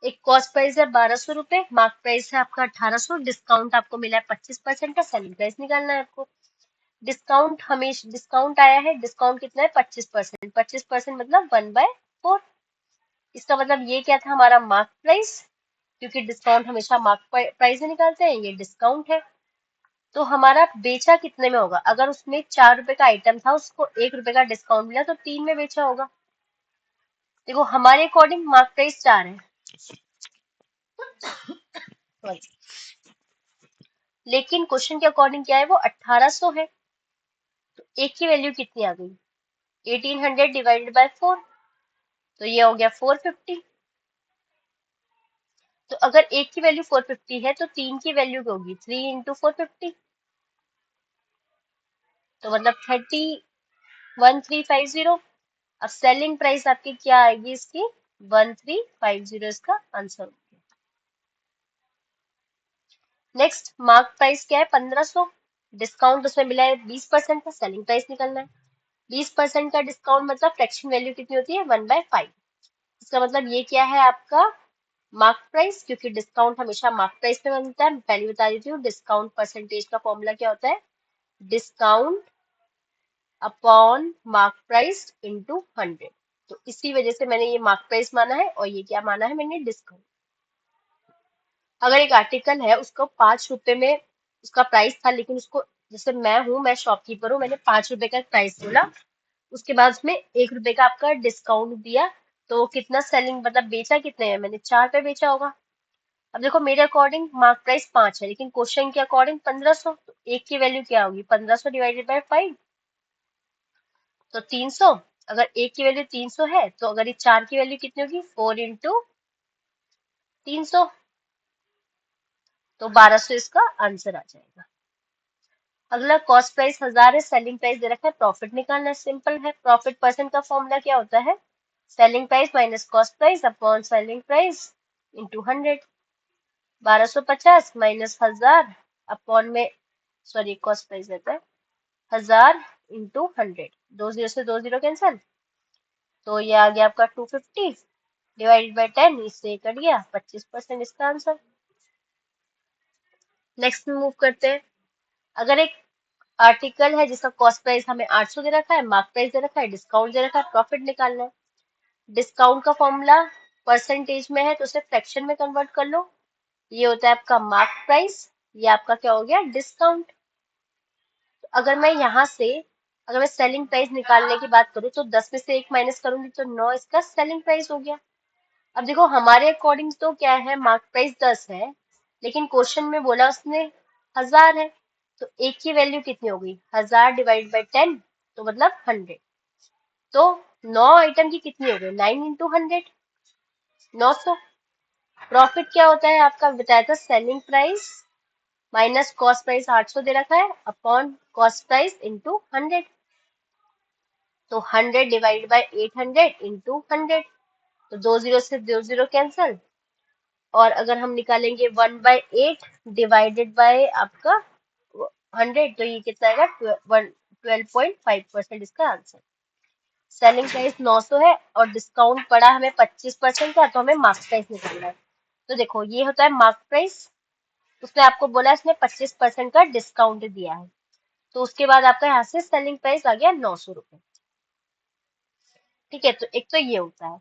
एक कॉस्ट प्राइस है 1200 रुपए, मार्क प्राइस है आपका 1800, डिस्काउंट आपको मिला है 25% का, सेलिंग प्राइस निकालना है आपको। डिस्काउंट हमेशा डिस्काउंट आया है, डिस्काउंट कितना है 25%, 25% मतलब 1/4। इसका मतलब ये क्या था, हमारा मार्क प्राइस, क्योंकि डिस्काउंट हमेशा मार्क प्राइस में निकालते हैं, ये डिस्काउंट है। तो हमारा बेचा कितने में होगा, अगर उसमें 4 रुपए का आइटम था, उसको 1 रुपए का डिस्काउंट मिला तो 3 में बेचा होगा। देखो हमारे अकॉर्डिंग मार्क प्राइस 4 है, Sorry. लेकिन क्वेश्चन के अकॉर्डिंग क्या है, वो 1800 है, तो एक की वैल्यू कितनी आ गई, 1800 डिवाइडेड बाय 4, तो ये हो गया 450। तो अगर एक की वैल्यू 450 है तो तीन की वैल्यू क्या होगी, 3 इंटू 450, तो मतलब 1350। अब सेलिंग प्राइस आपकी क्या आएगी इसकी, 1350 इसका आंसर हो गया। नेक्स्ट, मार्क प्राइस क्या है 1500, डिस्काउंट उसमें मिला है 20% का, सेलिंग प्राइस निकलना है। 20% का डिस्काउंट मतलब फ्रैक्शन वैल्यू कितनी होती है, 1/5। इसका मतलब ये क्या है आपका मार्क प्राइस, क्योंकि डिस्काउंट हमेशा मार्क प्राइस पे बनता है। पहले बता देती हूँ, डिस्काउंट परसेंटेज का फॉर्मूला क्या होता है, discount upon mark price into 100। तो इसी वजह से मैंने ये मार्क प्राइस माना है, और ये क्या माना है मैंने, डिस्काउंट। अगर एक आर्टिकल है उसको 5 रुपए में उसका प्राइस था, लेकिन उसको, जैसे मैं शॉपकीपर हूँ, मैंने 5 रुपए का प्राइस बोला, उसके बाद उसमें 1 रुपए का आपका डिस्काउंट दिया, तो कितना सेलिंग मतलब बेचा कितने में, मैंने 4 पे बेचा होगा। अब देखो मेरे अकॉर्डिंग मार्क प्राइस 5 है, लेकिन क्वेश्चन के अकॉर्डिंग 1500, तो एक की वैल्यू क्या होगी, 1500 डिवाइडेड बाय 5, तो 300। अगर एक की वैल्यू 300 है तो अगर ये 4 की वैल्यू कितनी होगी, 4 इंटू 300, तो 1200 इसका आंसर आ जाएगा। अगला कॉस्ट प्राइस 1000 है, सेलिंग प्राइस दे रखा है, प्रॉफिट निकालना है, सिंपल है। प्रॉफिट परसेंट का फॉर्मूला क्या होता है? Selling price minus cost price upon selling price into 100। 1250 minus 1000 upon में, सॉरी कॉस्ट प्राइस रहता है 1000 इंटू 100, 20 से 20 कैंसिल, तो ये आ गया आपका 250 डिवाइडेड बाई 10, इससे कट गया 25% इसका आंसर। नेक्स्ट में मूव करते हैं। अगर एक आर्टिकल है जिसका कॉस्ट प्राइस हमें 800 दे रखा है, मार्क प्राइस दे रखा है, डिस्काउंट दे रखा है, प्रॉफिट निकालना है। डिस्काउंट का फॉर्मूला परसेंटेज में है तो उसे फ्रैक्शन में कन्वर्ट कर लो। ये होता है आपका मार्क प्राइस, ये आपका क्या हो गया? डिस्काउंट। तो अगर मैं यहाँ से, अगर मैं सेलिंग प्राइस निकालने की बात करूँ तो 10 में से 1 माइनस करूंगी तो 9 इसका सेलिंग प्राइस हो गया। अब देखो हमारे अकॉर्डिंग तो क्या है, मार्क प्राइस 10 है, लेकिन क्वेश्चन में बोला उसने 1000 है, तो एक की वैल्यू कितनी हो गई? 1000 डिवाइड बाई 10, तो मतलब 100। तो 9 आइटम की कितनी हो गई? 9 इंटू 100, 900। प्रॉफिट क्या होता है आपका? बताया था selling price minus cost price 800 दे रखा है अपॉन कॉस्ट प्राइस इंटू 100, तो 100 डिवाइड बाई 800 इंटू 100, तो 20 से 20 कैंसिल, और अगर हम निकालेंगे 1/8 डिवाइडेड बाय आपका 100, तो ये कितना आएगा? 12.5% इसका आंसर। सेलिंग प्राइस 900 है और डिस्काउंट पड़ा हमें 25% का, तो हमें मार्क प्राइस निकालना है। तो देखो ये होता है मार्क प्राइस, उसने आपको बोला इसने 25% का डिस्काउंट दिया है, तो उसके बाद आपका यहाँ से सेलिंग प्राइस आ गया 900 रुपए। ठीक है, तो एक तो ये होता है।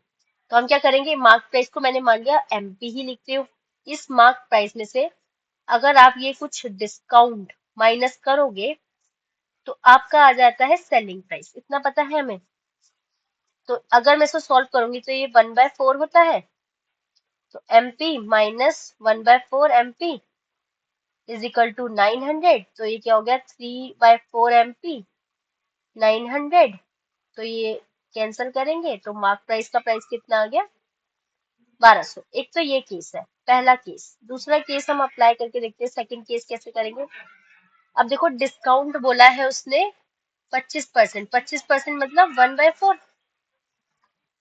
तो हम क्या करेंगे, मार्क प्राइस को मैंने मान लिया एमपी ही लिखती हूँ। इस मार्क प्राइस में से अगर आप ये कुछ डिस्काउंट माइनस करोगे तो आपका आ जाता है सेलिंग प्राइस, इतना पता है हमें। तो अगर मैं इसको सॉल्व करूंगी तो ये 1/4 होता है, तो MP minus 1/4 MP is equal to 900, तो ये क्या हो गया? 3/4 एमपी 900, तो ये कैंसिल करेंगे तो मार्क प्राइस का प्राइस कितना आ गया? 1200। एक तो ये केस है, पहला केस। दूसरा केस हम अप्लाई करके देखते हैं, सेकंड केस कैसे करेंगे। अब देखो डिस्काउंट बोला है उसने 25%, 25% मतलब 1/4।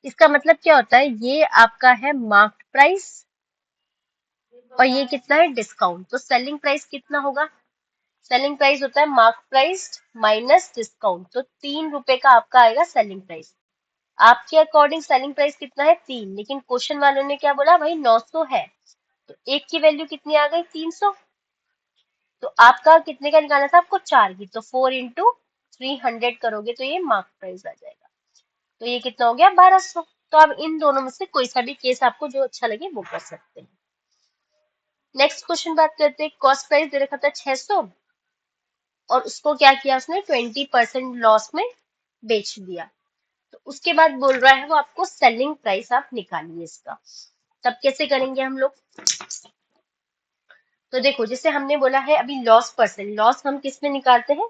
इसका मतलब क्या होता है, ये आपका है मार्क प्राइस और ये कितना है? डिस्काउंट। तो सेलिंग प्राइस कितना होगा? सेलिंग प्राइस होता है मार्क प्राइस माइनस डिस्काउंट, तो 3 रुपए का आपका आएगा सेलिंग प्राइस। आपके अकॉर्डिंग सेलिंग प्राइस कितना है? 3, लेकिन क्वेश्चन वालों ने क्या बोला भाई? 900 है, तो एक की वैल्यू कितनी आ गई? 300। तो आपका कितने का निकालना था आपको? 4 की, तो 4 इंटू 300 करोगे तो ये मार्क प्राइस आ जाएगा। तो ये कितना हो गया? 1200। तो अब इन दोनों में से कोई सा भी केस आपको जो अच्छा लगे वो कर सकते हैं। नेक्स्ट क्वेश्चन बात करते हैं। कॉस्ट प्राइस दे रखा था 600 और उसको क्या किया उसने? 20% लॉस में बेच दिया। तो उसके बाद बोल रहा है वो आपको सेलिंग प्राइस आप निकालिए इसका। तब कैसे करेंगे हम लोग? तो देखो जैसे हमने बोला है अभी लॉस परसेंट, लॉस हम किस में निकालते हैं?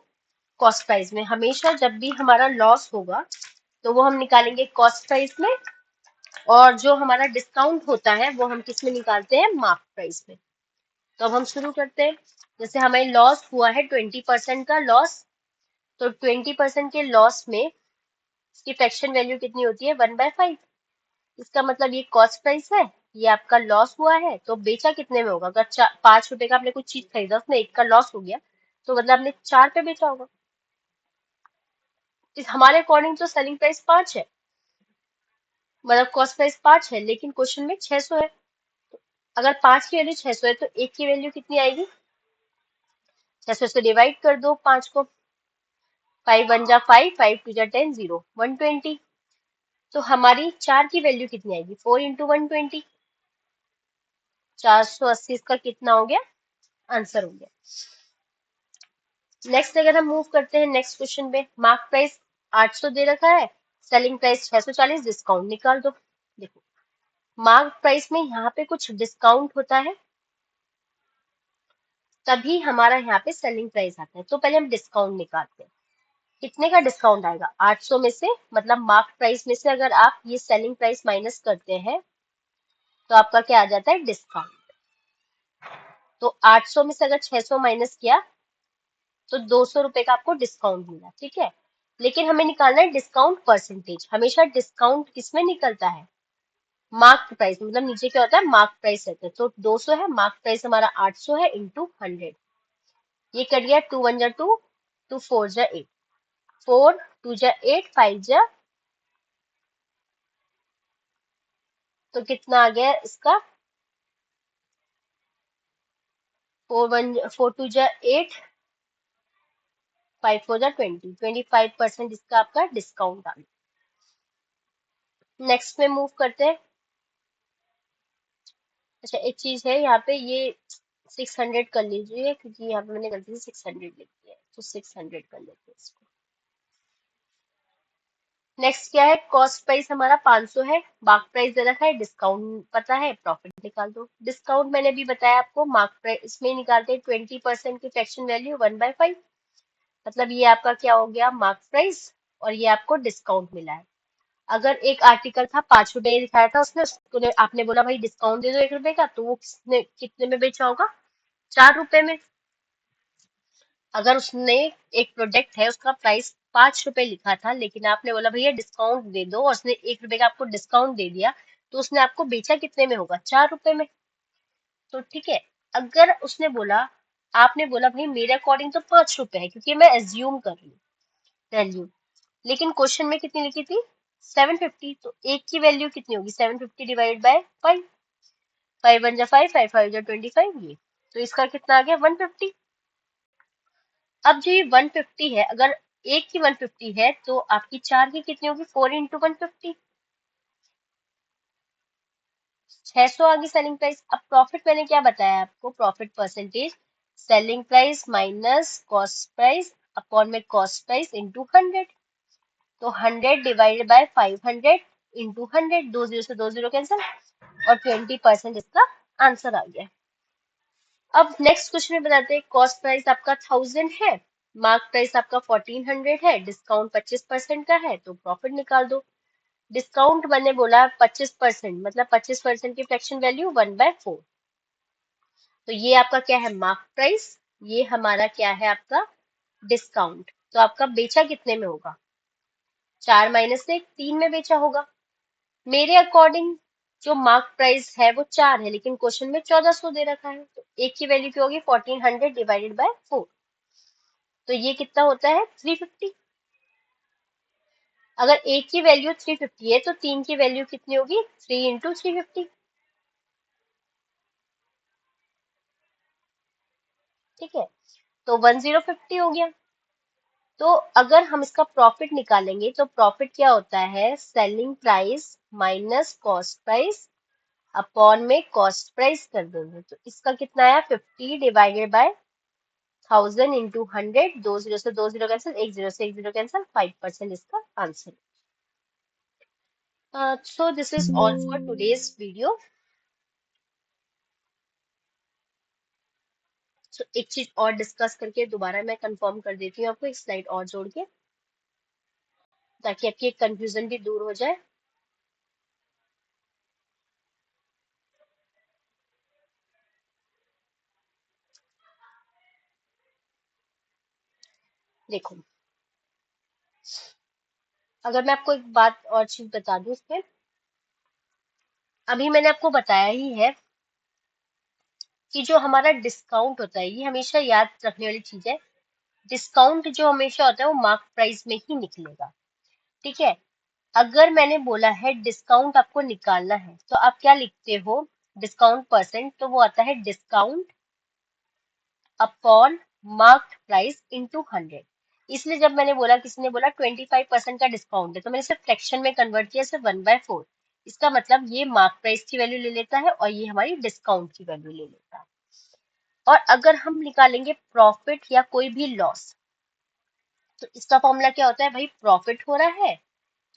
कॉस्ट प्राइस में। हमेशा जब भी हमारा लॉस होगा तो वो हम निकालेंगे कॉस्ट प्राइस में, और जो हमारा डिस्काउंट होता है वो हम किस में निकालते हैं? मार्क प्राइस में। तो अब हम शुरू करते हैं। जैसे हमें लॉस हुआ है 20% का लॉस, तो 20% के लॉस में इसकी फ्रैक्शन वैल्यू कितनी होती है? 1/5। इसका मतलब ये कॉस्ट प्राइस है, ये आपका लॉस हुआ है, तो बेचा कितने में होगा? अगर 5 रुपए का आपने कुछ चीज खरीदा, उसमें 1 का लॉस हो गया, तो मतलब आपने 4 पे बेचा होगा। इस हमारे अकॉर्डिंग तो सेलिंग प्राइस 5 है, मतलब कॉस्ट प्राइस 5 है, लेकिन क्वेश्चन में 600 है। अगर 5 की वैल्यू 600 है तो 1 की वैल्यू कितनी आएगी? 600 से डिवाइड कर दो 5 को, 5 1 जा 5, 5 2 जा 10, 0 120। तो हमारी 4 की वैल्यू कितनी आएगी? 4 इंटू 120, 480 इसका कितना हो गया? आंसर हो गया। नेक्स्ट अगर हम मूव करते हैं नेक्स्ट क्वेश्चन पे, मार्क प्राइस 800 दे रखा है, सेलिंग प्राइस 640, डिस्काउंट निकाल दो। देखो मार्क प्राइस में यहाँ पे कुछ डिस्काउंट होता है तभी हमारा यहाँ पे सेलिंग प्राइस आता है। तो पहले हम डिस्काउंट निकालते हैं। कितने का डिस्काउंट आएगा? 800 में से, मतलब मार्क प्राइस में से अगर आप ये सेलिंग प्राइस माइनस करते हैं तो आपका क्या आ जाता है? डिस्काउंट। तो 800 में से अगर 600 माइनस किया तो 200 रुपए का आपको डिस्काउंट मिला, ठीक है। लेकिन हमें निकालना है डिस्काउंट परसेंटेज। हमेशा डिस्काउंट किसमें निकलता है? मार्क प्राइस, मतलब नीचे क्या होता है, मार्क प्राइस रहता है। तो 200 है, मार्क प्राइस हमारा 800 है, इंटू 100। ये कट गया, 2 1 जा 2, 2 4 जा 8, 4 2 जा 8, 5 जा, तो कितना आ गया इसका, 4 1 4 2 जा 8, 5 4 जा 20, 25% इसका आपका डिस्काउंट आ गया। नेक्स्ट में मूव करते हैं। अच्छा, एक चीज है यहाँ पे, ये 600 कर लीजिए, क्योंकि यहाँ पे मैंने गलती से 600 लिख दिया है, तो 600 कर लेते हैं इसको। नेक्स्ट क्या है, कॉस्ट प्राइस हमारा 500 है, मार्क प्राइस दे रखा है, डिस्काउंट पता है, प्रॉफिट निकाल दो। डिस्काउंट मैंने भी बताया आपको, मार्क प्राइस इसमें निकालते हैं 20% की फ्रैक्शन वैल्यू 1/5, मतलब ये आपका क्या हो गया, मार्क प्राइस, और ये आपको डिस्काउंट मिला है। अगर एक आर्टिकल था 5 रुपए दिखाया था उसने, उसको आपने बोला भाई डिस्काउंट दे दो 1 रुपए का, तो वो किसने कितने में बेचा होगा, 4 रुपए में। अगर उसने, एक प्रोडक्ट है उसका प्राइस 5 रुपए लिखा था, लेकिन आपने बोला भैया डिस्काउंट दे दो, और उसने 1 रुपए का आपको डिस्काउंट दे दिया, तो उसने आपको बेचा कितने में होगा, 4 रुपए में। तो ठीक है, अगर उसने बोला, आपने बोला भाई मेरे अकॉर्डिंग तो 5 रुपए है, क्योंकि मैं एज्यूम कर रही हूँ वैल्यू, लेकिन क्वेश्चन में कितनी लिखी थी, 750, तो एक की वैल्यू कितनी होगी, 750 डिवाइड बाय 5, 5 1 जा 5, 5 5 जा 25, ये तो इसका कितना आ गया, 150। अब जो ये 150 है, अगर एक की 150 है, तो आपकी चार की कितनी होगी, 4 इंटू 150, 600 आ गई सेलिंग प्राइस। अब प्रॉफिट मैंने क्या बताया आपको, profit percentage selling price minus cost price upon में कॉस्ट प्राइस इंटू 100, तो 100 डिवाइडेड बाय 500 इंटू 100, 2 जीरो से 2 जीरो कैंसिल, और 20% इसका आंसर आ गया। अब नेक्स्ट क्वेश्चन में बताते हैं, कॉस्ट प्राइस आपका 1000 है, मार्क प्राइस आपका 1400 है, डिस्काउंट 25% का है, तो प्रॉफिट निकाल दो। डिस्काउंट मैंने बोला 25%, मतलब 25% की फ्रैक्शन वैल्यू 1/4, तो ये आपका क्या है, मार्क प्राइस, ये हमारा क्या है आपका डिस्काउंट। तो आपका बेचा कितने में होगा, 4 माइनस से 3 में बेचा होगा। मेरे अकॉर्डिंग जो मार्क प्राइस है वो 4 है, लेकिन क्वेश्चन में 1400 दे रखा है, तो एक की वैल्यू क्या होगी, 1400 डिवाइडेड बाय 4, तो ये कितना होता है, 350। अगर एक की वैल्यू 350 है, तो तीन की वैल्यू कितनी होगी, 3 इंटू 350, ठीक है, तो 1050 हो गया। तो अगर हम इसका प्रॉफिट निकालेंगे, तो प्रॉफिट क्या होता है, selling price minus cost price upon में कॉस्ट प्राइस कर देंगे, तो इसका कितना आया, 50 डिवाइडेड बाय 1000 इंटू 100, 2 जीरो से 2 जीरो कैंसिल, 1 जीरो से 1 जीरो कैंसिल, 5% इसका answer. So this is all for today's video. So एक चीज और डिस्कस करके दोबारा मैं कंफर्म कर देती हूँ आपको, एक स्लाइड और जोड़ के, ताकि आपकी एक कंफ्यूजन भी दूर हो जाए। देखो, अगर मैं आपको एक बात और चीज बता दूं इसमें, अभी मैंने आपको बताया ही है कि जो हमारा डिस्काउंट होता है, ये हमेशा याद रखने वाली चीज है, डिस्काउंट जो हमेशा होता है वो मार्क प्राइस में ही निकलेगा, ठीक है। अगर मैंने बोला है डिस्काउंट आपको निकालना है, तो आप क्या लिखते हो, डिस्काउंट परसेंट, तो वो आता है discount upon marked price into 100। इसलिए जब मैंने बोला, किसी ने बोला 25% का डिस्काउंट है, तो मैंने सिर्फ फ्रैक्शन में कन्वर्ट किया, सिर्फ 1/4, इसका मतलब ये मार्क प्राइस की वैल्यू ले लेता है, और ये हमारी डिस्काउंट की वैल्यू ले लेता है। और अगर हम निकालेंगे प्रॉफिट या कोई भी लॉस, तो इसका फॉर्मूला क्या होता है भाई, प्रॉफिट हो रहा है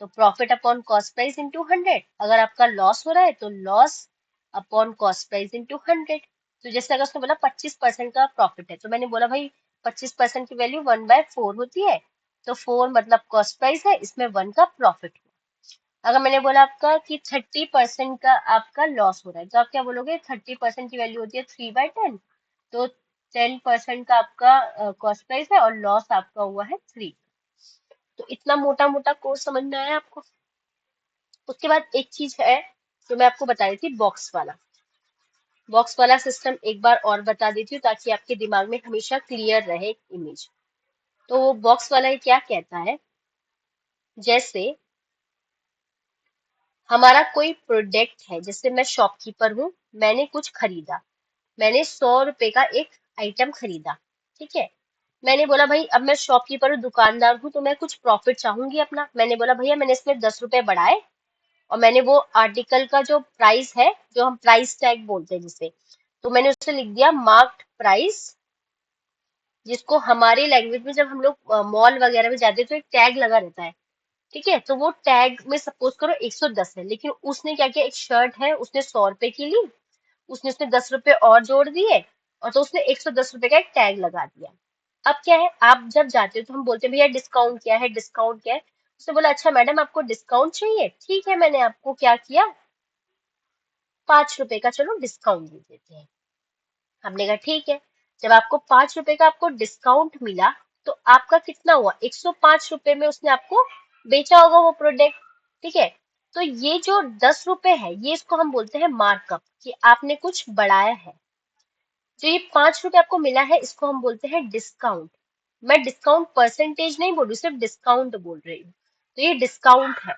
तो profit upon cost price into 100, अगर आपका लॉस हो रहा है तो loss upon cost price into 100। तो जैसे अगर उसने बोला 25% का प्रॉफिट है, तो मैंने बोला भाई 25% की वैल्यू 1/4 होती है, तो 4 मतलब कॉस्ट प्राइस है, इसमें 1 का प्रॉफिट। अगर मैंने बोला आपका कि 30% का आपका लॉस हो रहा है, तो आप क्या बोलोगे, 30% की वैल्यू होती है 3/10, तो 10% का आपका कॉस्ट प्राइस है और लॉस आपका हुआ है 3। तो इतना मोटा मोटा कोर्स समझ में आया आपको। उसके बाद एक चीज है जो मैं आपको बता रही थी, बॉक्स वाला सिस्टम एक बार और बता देती हूँ ताकि आपके दिमाग में हमेशा क्लियर रहे इमेज। तो वो बॉक्स वाला ये क्या कहता है, जैसे हमारा कोई प्रोडक्ट है, जैसे मैं शॉपकीपर हूँ, मैंने कुछ खरीदा, मैंने 100 रुपए का एक आइटम खरीदा, ठीक है। मैंने बोला भाई अब मैं शॉपकीपर हूँ, दुकानदार हूँ, तो मैं कुछ प्रॉफिट चाहूंगी अपना। मैंने बोला भैया मैंने इसमें 10 रुपए बढ़ाए, और मैंने वो आर्टिकल का जो प्राइस है, जो हम प्राइस टैग बोलते हैं जिसे, तो मैंने उससे लिख दिया मार्क्ड प्राइस, जिसको हमारी लैंग्वेज में जब हम लोग मॉल वगैरह में जाते हैं तो एक टैग लगा रहता है, ठीक है। तो वो टैग में सपोज करो 110 है, लेकिन उसने क्या किया, एक शर्ट है उसने 100 रुपए की ली, उसने उसने 10 रुपए और जोड़ दिए, और तो उसने 110 रुपए का एक टैग लगा दिया। अब क्या है, आप जब जाते हो तो हम बोलते हैं भैया डिस्काउंट क्या है, डिस्काउंट क्या है। उसने बोला अच्छा मैडम आपको डिस्काउंट चाहिए, ठीक है, मैंने आपको क्या किया, 5 रुपए का चलो डिस्काउंट दे देते हैं। हमने कहा ठीक है। जब आपको 5 रुपए का आपको डिस्काउंट मिला, तो आपका कितना हुआ, 105 रुपए में उसने आपको बेचा होगा वो प्रोडक्ट, ठीक है। तो ये जो 10 रुपए है, ये इसको हम बोलते हैं मार्कअप, कि आपने कुछ बढ़ाया है। जो ये 5 रुपए आपको मिला है, इसको हम बोलते हैं डिस्काउंट। मैं डिस्काउंट परसेंटेज नहीं बोल रही, सिर्फ डिस्काउंट बोल रही हूँ। तो ये डिस्काउंट है।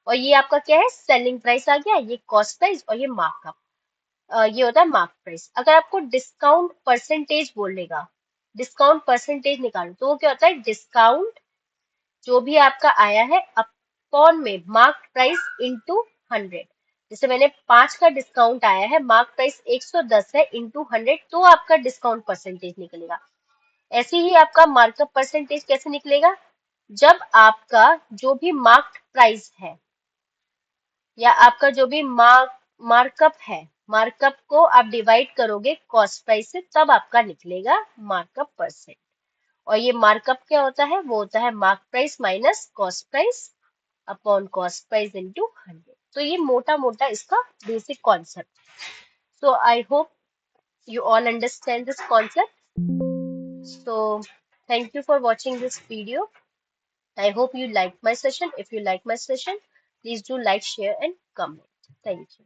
और ये आपका क्या है, सेलिंग प्राइस आ गया, ये कॉस्ट प्राइस, और ये मार्कअप, ये होता है मार्क प्राइस। अगर आपको डिस्काउंट परसेंटेज बोलेगा, डिस्काउंट परसेंटेज निकालो, तो वो क्या होता है, डिस्काउंट जो भी आपका आया है अपॉन में मार्क प्राइस इंटू 100। जैसे मैंने 5 का डिस्काउंट आया है, मार्क प्राइस 110 है, इंटू 100, तो आपका डिस्काउंट परसेंटेज निकलेगा। ऐसे ही आपका मार्कअप परसेंटेज कैसे निकलेगा, जब आपका जो भी मार्क प्राइस है, या आपका जो भी मार्कअप है, मार्कअप को आप डिवाइड करोगे कॉस्ट प्राइस से, तब आपका निकलेगा मार्कअप परसेंट। और ये मार्कअप क्या होता है, वो होता है mark price minus cost price upon cost price into 100। तो ये मोटा मोटा इसका basic concept. So I hope you all understand this concept. So thank you for watching this video. I hope you liked my session. If you like my session, please do like, share and comment. Thank you.